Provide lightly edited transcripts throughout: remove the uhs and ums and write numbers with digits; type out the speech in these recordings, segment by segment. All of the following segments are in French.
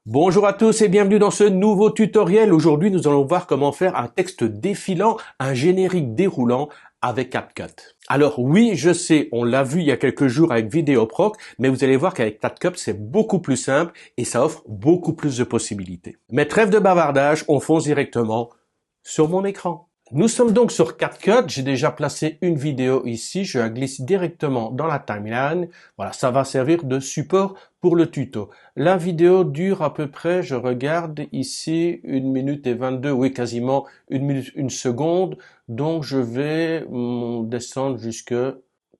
Bonjour à tous et bienvenue dans ce nouveau tutoriel. Aujourd'hui, nous allons voir comment faire un texte défilant, un générique déroulant avec CapCut. Alors oui, je sais, on l'a vu il y a quelques jours avec Vidéoproc, mais vous allez voir qu'avec CapCut, c'est beaucoup plus simple et ça offre beaucoup plus de possibilités. Mais trêve de bavardage, on fonce directement sur mon écran. Nous sommes donc sur CapCut, j'ai déjà placé une vidéo ici, je la glisse directement dans la timeline. Voilà, ça va servir de support pour le tuto. La vidéo dure à peu près, je regarde ici, 1 minute et 22, oui quasiment 1 minute, 1 seconde. Donc je vais descendre jusque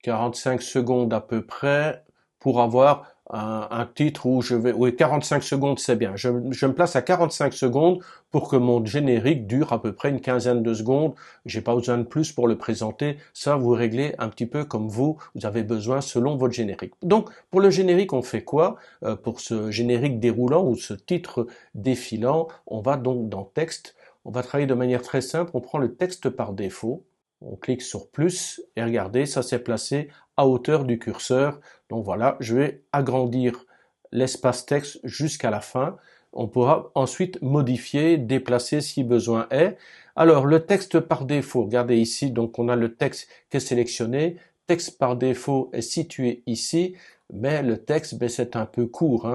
45 secondes à peu près pour avoir un titre où je vais... Oui, 45 secondes c'est bien. Je me place à 45 secondes pour que mon générique dure à peu près une quinzaine de secondes. J'ai pas besoin de plus pour le présenter. Ça, vous réglez un petit peu comme vous avez besoin selon votre générique. Donc, pour le générique, on fait quoi? Pour ce générique déroulant ou ce titre défilant, on va donc dans texte. On va travailler de manière très simple. On prend le texte par défaut. On clique sur plus et regardez, ça s'est placé à hauteur du curseur. Donc voilà, je vais agrandir l'espace texte jusqu'à la fin. On pourra ensuite modifier, déplacer si besoin est. Alors, le texte par défaut, regardez ici, donc on a le texte qui est sélectionné. Texte par défaut est situé ici, mais le texte, ben, c'est un peu court.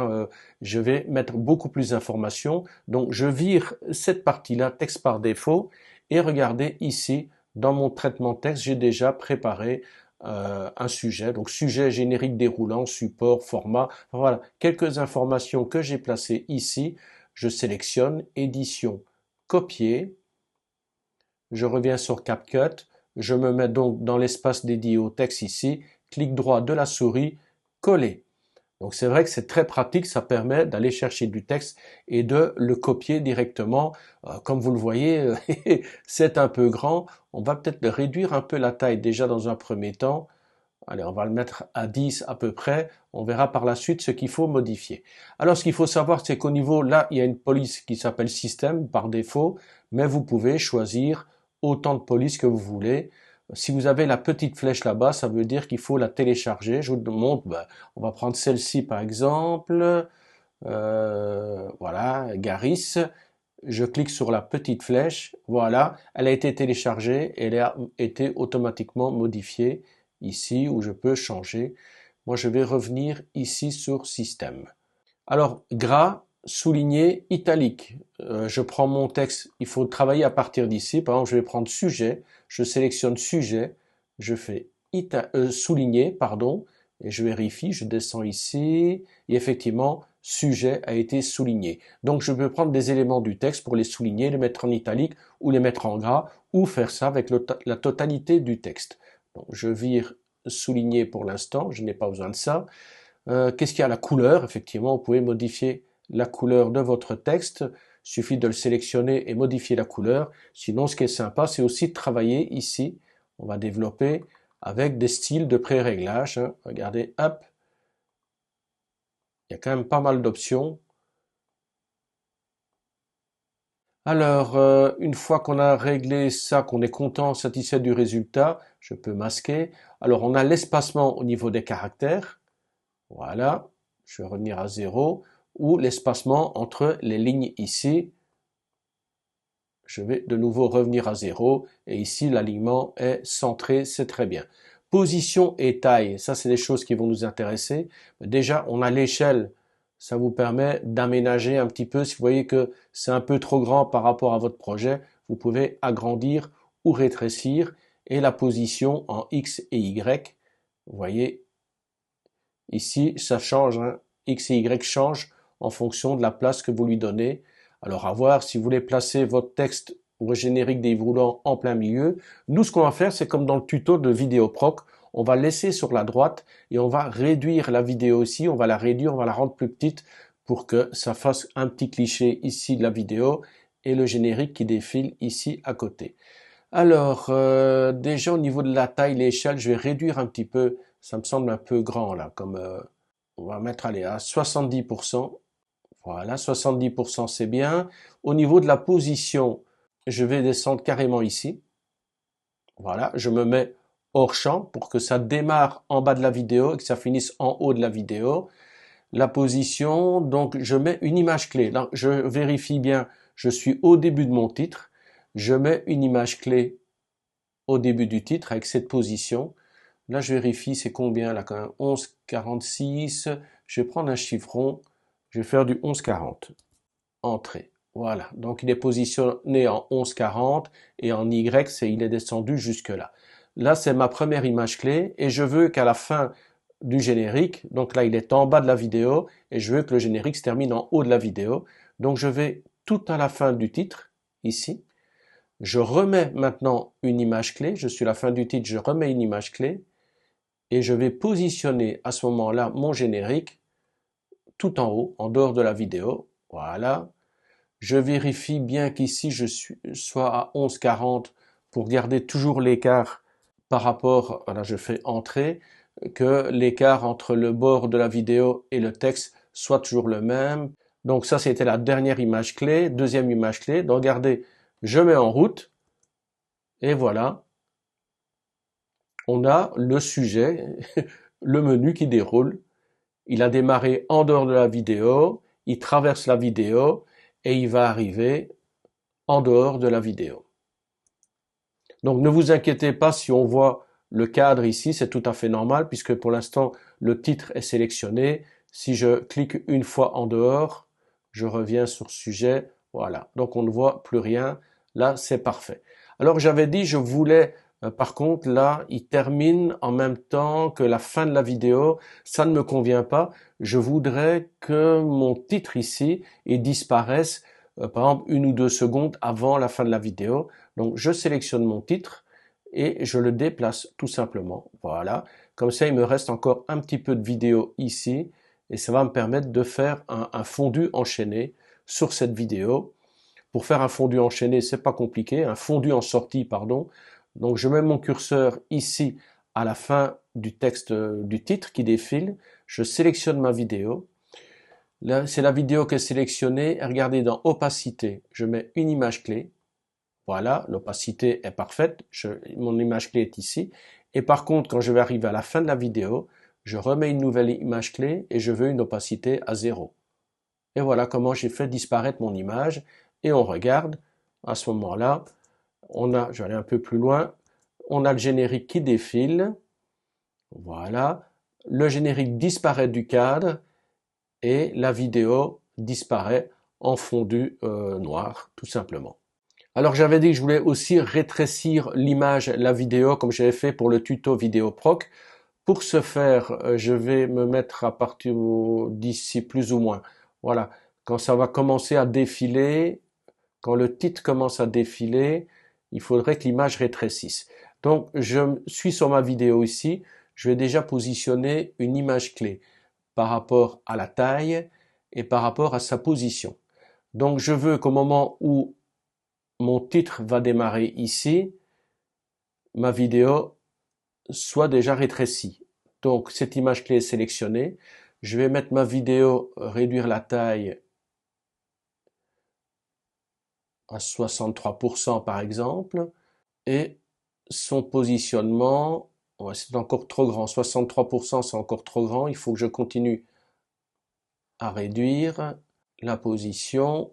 Je vais mettre beaucoup plus d'informations. Donc, je vire cette partie-là, texte par défaut, et regardez ici, dans mon traitement texte, j'ai déjà préparé un sujet. Donc, sujet générique déroulant, support, format. Voilà, quelques informations que j'ai placées ici. Je sélectionne édition, copier. Je reviens sur CapCut. Je me mets donc dans l'espace dédié au texte ici. Clic droit de la souris, coller. Donc c'est vrai que c'est très pratique, ça permet d'aller chercher du texte et de le copier directement. Comme vous le voyez, c'est un peu grand. On va peut-être réduire un peu la taille déjà dans un premier temps. Allez, on va le mettre à 10 à peu près. On verra par la suite ce qu'il faut modifier. Alors, ce qu'il faut savoir, c'est qu'au niveau, là, il y a une police qui s'appelle système par défaut, mais vous pouvez choisir autant de polices que vous voulez. Si vous avez la petite flèche là-bas, ça veut dire qu'il faut la télécharger. Je vous montre, ben, on va prendre celle-ci par exemple. Voilà, Garis. Je clique sur la petite flèche. Voilà, elle a été téléchargée et elle a été automatiquement modifiée ici où je peux changer. Moi, je vais revenir ici sur système. Alors, gras, souligné, italique. Je prends mon texte, il faut travailler à partir d'ici. Par exemple, je vais prendre sujet, je sélectionne sujet, je fais souligner, pardon, et je vérifie, je descends ici, et effectivement, sujet a été souligné. Donc, je peux prendre des éléments du texte pour les souligner, les mettre en italique ou les mettre en gras, ou faire ça avec la totalité du texte. Donc, je vire souligner pour l'instant, je n'ai pas besoin de ça. Qu'est-ce qu'il y a? La couleur, effectivement, vous pouvez modifier la couleur de votre texte. Il suffit de le sélectionner et modifier la couleur. Sinon, ce qui est sympa, c'est aussi de travailler ici. On va développer avec des styles de pré-réglage. Regardez, hop, il y a quand même pas mal d'options. Alors, une fois qu'on a réglé ça, qu'on est content, satisfait du résultat, je peux masquer. Alors, on a l'espacement au niveau des caractères. Voilà, je vais revenir à 0, ou l'espacement entre les lignes ici. Je vais de nouveau revenir à 0, et ici l'alignement est centré, c'est très bien. Position et taille, ça c'est des choses qui vont nous intéresser. Déjà, on a l'échelle, ça vous permet d'aménager un petit peu. Si vous voyez que c'est un peu trop grand par rapport à votre projet, vous pouvez agrandir ou rétrécir. Et la position en X et Y, vous voyez, ici, ça change, hein. X et Y changent en fonction de la place que vous lui donnez. Alors à voir si vous voulez placer votre texte ou générique des roulants en plein milieu. Nous, ce qu'on va faire, c'est comme dans le tuto de Vidéoproc, on va laisser sur la droite et on va réduire la vidéo aussi, on va la réduire, on va la rendre plus petite pour que ça fasse un petit cliché ici de la vidéo et le générique qui défile ici à côté. Alors, déjà au niveau de la taille, l'échelle, je vais réduire un petit peu. Ça me semble un peu grand là, comme on va mettre allez, à 70%. Voilà, 70% c'est bien. Au niveau de la position, je vais descendre carrément ici. Voilà, je me mets hors champ pour que ça démarre en bas de la vidéo et que ça finisse en haut de la vidéo. la position, donc je mets une image clé. Là, je vérifie bien, je suis au début de mon titre, je mets une image clé au début du titre avec cette position. Là, je vérifie, c'est combien là quand même? 11,46. Je vais prendre un chiffre rond, je vais faire du 11,40. Entrée. Voilà, donc il est positionné en 11,40 et en Y, il est descendu jusque là. Là, c'est ma première image clé et je veux qu'à la fin du générique, donc là, il est en bas de la vidéo et je veux que le générique se termine en haut de la vidéo. Donc, je vais tout à la fin du titre, ici. Je remets maintenant une image clé. Je suis à la fin du titre, je remets une image clé et je vais positionner à ce moment-là mon générique tout en haut, en dehors de la vidéo. Voilà. Je vérifie bien qu'ici je sois à 11,40 pour garder toujours l'écart par rapport, voilà, je fais entrer, que l'écart entre le bord de la vidéo et le texte soit toujours le même. Donc ça, c'était la dernière image clé. Deuxième image clé. Donc regardez, je mets en route et voilà, on a le sujet, le menu qui déroule. Il a démarré en dehors de la vidéo, il traverse la vidéo et il va arriver en dehors de la vidéo. Donc ne vous inquiétez pas si on voit le cadre ici, c'est tout à fait normal puisque pour l'instant le titre est sélectionné. Si je clique une fois en dehors, je reviens sur sujet, voilà. Donc on ne voit plus rien, là c'est parfait. Alors j'avais dit je voulais, par contre là il termine en même temps que la fin de la vidéo, ça ne me convient pas. Je voudrais que mon titre ici il disparaisse par exemple 1 ou 2 secondes avant la fin de la vidéo. Donc je sélectionne mon titre et je le déplace tout simplement. Voilà, comme ça il me reste encore un petit peu de vidéo ici et ça va me permettre de faire un fondu enchaîné sur cette vidéo. Pour faire un fondu enchaîné, c'est pas compliqué, un fondu en sortie, pardon. Donc je mets mon curseur ici à la fin du texte du titre qui défile, je sélectionne ma vidéo. Là, c'est la vidéo qui est sélectionnée. Regardez dans opacité, je mets une image clé. Voilà, l'opacité est parfaite. Mon image clé est ici. Et par contre, quand je vais arriver à la fin de la vidéo, je remets une nouvelle image clé et je veux une opacité à 0. Et voilà comment j'ai fait disparaître mon image. Et on regarde, à ce moment-là, je vais aller un peu plus loin, on a le générique qui défile. Voilà, le générique disparaît du cadre et la vidéo disparaît en fondu noir, tout simplement. Alors j'avais dit que je voulais aussi rétrécir l'image, la vidéo, comme j'avais fait pour le tuto VidéoProc. Pour ce faire, je vais me mettre à partir d'ici plus ou moins. Voilà, quand ça va commencer à défiler, quand le titre commence à défiler, il faudrait que l'image rétrécisse. Donc je suis sur ma vidéo ici, je vais déjà positionner une image clé par rapport à la taille et par rapport à sa position. Donc je veux qu'au moment où mon titre va démarrer ici, ma vidéo soit déjà rétrécie. Donc cette image clé est sélectionnée. Je vais mettre ma vidéo, réduire la taille à 63% par exemple, et son positionnement, c'est encore trop grand, 63% c'est encore trop grand, il faut que je continue à réduire la position.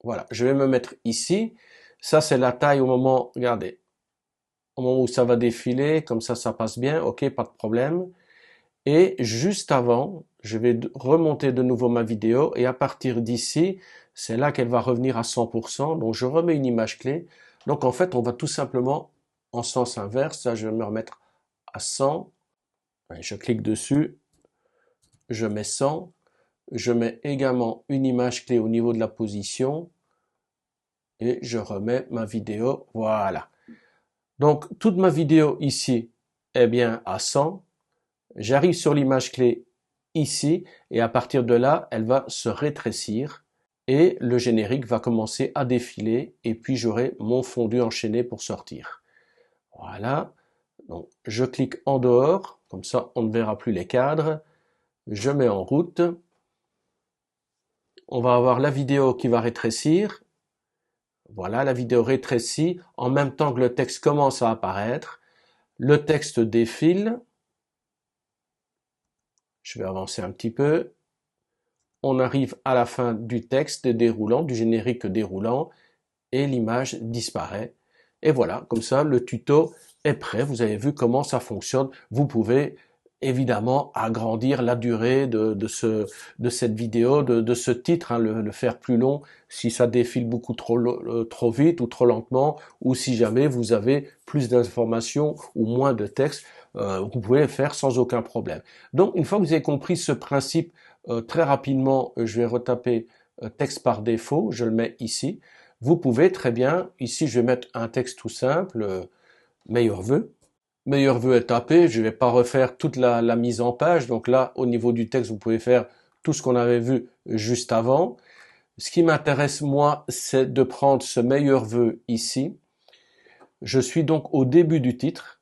Voilà, je vais me mettre ici. Ça, c'est la taille au moment, regardez, au moment où ça va défiler, comme ça passe bien, ok, pas de problème. Et juste avant, je vais remonter de nouveau ma vidéo et à partir d'ici, c'est là qu'elle va revenir à 100%. Donc, je remets une image clé. Donc, en fait, on va tout simplement en sens inverse. Là, je vais me remettre à 100. Je clique dessus. Je mets 100. Je mets également une image clé au niveau de la position et je remets ma vidéo. Voilà. Donc, toute ma vidéo ici est bien à 100. J'arrive sur l'image clé ici et à partir de là, elle va se rétrécir et le générique va commencer à défiler et puis j'aurai mon fondu enchaîné pour sortir. Voilà. Donc, je clique en dehors, comme ça on ne verra plus les cadres. Je mets en route. On va avoir la vidéo qui va rétrécir. Voilà, la vidéo rétrécit en même temps que le texte commence à apparaître. Le texte défile. Je vais avancer un petit peu. On arrive à la fin du texte déroulant, du générique déroulant, et l'image disparaît. Et voilà, comme ça, le tuto est prêt. Vous avez vu comment ça fonctionne. Vous pouvez évidemment agrandir la durée de cette vidéo, de ce titre, hein, le faire plus long si ça défile beaucoup trop vite ou trop lentement, ou si jamais vous avez plus d'informations ou moins de texte, vous pouvez le faire sans aucun problème. Donc, une fois que vous avez compris ce principe, très rapidement, je vais retaper texte par défaut, je le mets ici. Vous pouvez très bien, ici je vais mettre un texte tout simple, meilleurs vœux. Meilleurs vœux est tapé, je ne vais pas refaire toute la mise en page, donc là au niveau du texte vous pouvez faire tout ce qu'on avait vu juste avant. Ce qui m'intéresse moi c'est de prendre ce meilleur vœu ici. Je suis donc au début du titre,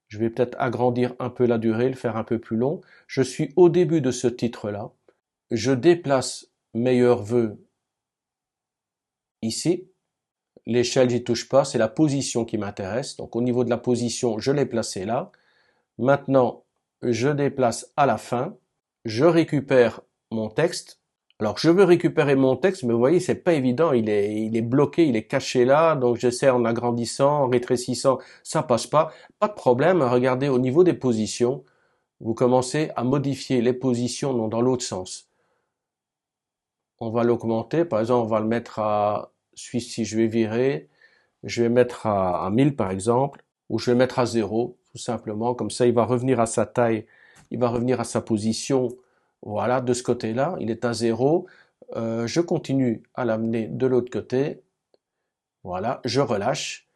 je vais peut-être agrandir un peu la durée, le faire un peu plus long. Je suis au début de ce titre-là, je déplace meilleurs vœux ici. L'échelle, j'y touche pas, c'est la position qui m'intéresse. Donc au niveau de la position, je l'ai placé là. Maintenant, je déplace à la fin. Je récupère mon texte. Alors je veux récupérer mon texte, mais vous voyez, c'est pas évident. Il est bloqué, il est caché là. Donc j'essaie en agrandissant, en rétrécissant, ça passe pas. Pas de problème. Regardez au niveau des positions, vous commencez à modifier les positions dans l'autre sens. On va l'augmenter. Par exemple, on va le mettre à celui-ci, je vais virer, je vais mettre à 1000 par exemple, ou je vais mettre à 0, tout simplement, comme ça il va revenir à sa taille, il va revenir à sa position, voilà, de ce côté-là, il est à 0, je continue à l'amener de l'autre côté, voilà, je relâche,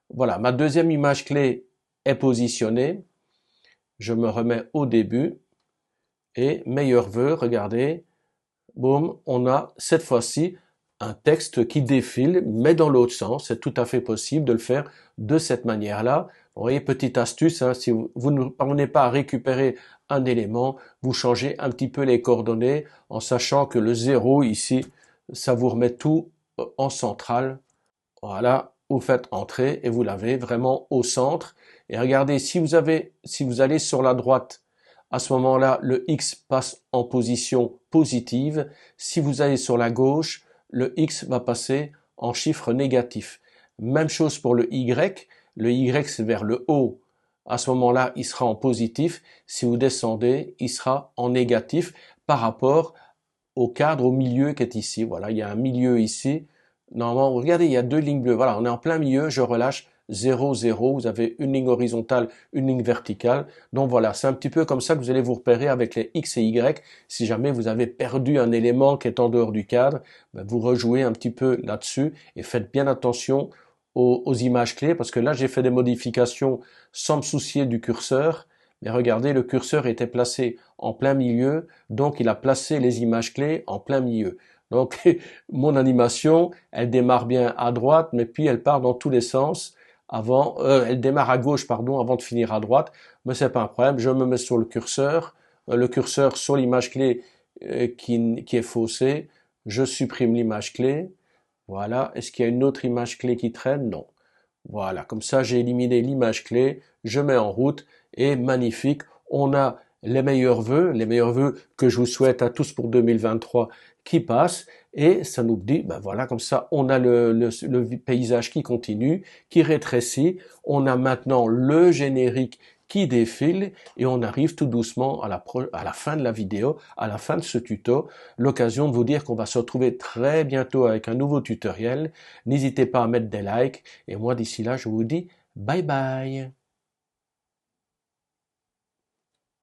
voilà, ma deuxième image clé est positionnée, je me remets au début, et meilleur vœu, regardez, boum, on a cette fois-ci un texte qui défile, mais dans l'autre sens. C'est tout à fait possible de le faire de cette manière-là. Vous voyez, petite astuce, hein, si vous ne parvenez pas à récupérer un élément, vous changez un petit peu les coordonnées en sachant que le 0 ici, ça vous remet tout en centrale. Voilà, vous faites entrer et vous l'avez vraiment au centre. Et regardez, si vous allez sur la droite, à ce moment-là, le X passe en position positive. Si vous allez sur la gauche, le X va passer en chiffre négatif. Même chose pour le Y. Le Y, c'est vers le haut. À ce moment-là, il sera en positif. Si vous descendez, il sera en négatif par rapport au cadre, au milieu qui est ici. Voilà, il y a un milieu ici. Normalement, regardez, il y a deux lignes bleues. Voilà, on est en plein milieu. Je relâche 0, 0. Vous avez une ligne horizontale, une ligne verticale. Donc voilà, c'est un petit peu comme ça que vous allez vous repérer avec les X et Y. Si jamais vous avez perdu un élément qui est en dehors du cadre, vous rejouez un petit peu là-dessus et faites bien attention aux images clés parce que là, j'ai fait des modifications sans me soucier du curseur. Mais regardez, le curseur était placé en plein milieu, donc il a placé les images clés en plein milieu. Donc mon animation, elle démarre bien à droite, mais puis elle part dans tous les sens. Elle démarre à gauche, pardon, avant de finir à droite. Mais c'est pas un problème. Je me mets sur le curseur sur l'image clé qui est faussée. Je supprime l'image clé. Voilà. Est-ce qu'il y a une autre image clé qui traîne? Non. Voilà. Comme ça, j'ai éliminé l'image clé. Je mets en route et magnifique. On a les meilleurs vœux que je vous souhaite à tous pour 2023 qui passent et ça nous dit, ben voilà, comme ça, on a le paysage qui continue, qui rétrécit, on a maintenant le générique qui défile et on arrive tout doucement à la fin de la vidéo, à la fin de ce tuto, l'occasion de vous dire qu'on va se retrouver très bientôt avec un nouveau tutoriel. N'hésitez pas à mettre des likes et moi d'ici là, je vous dis bye bye.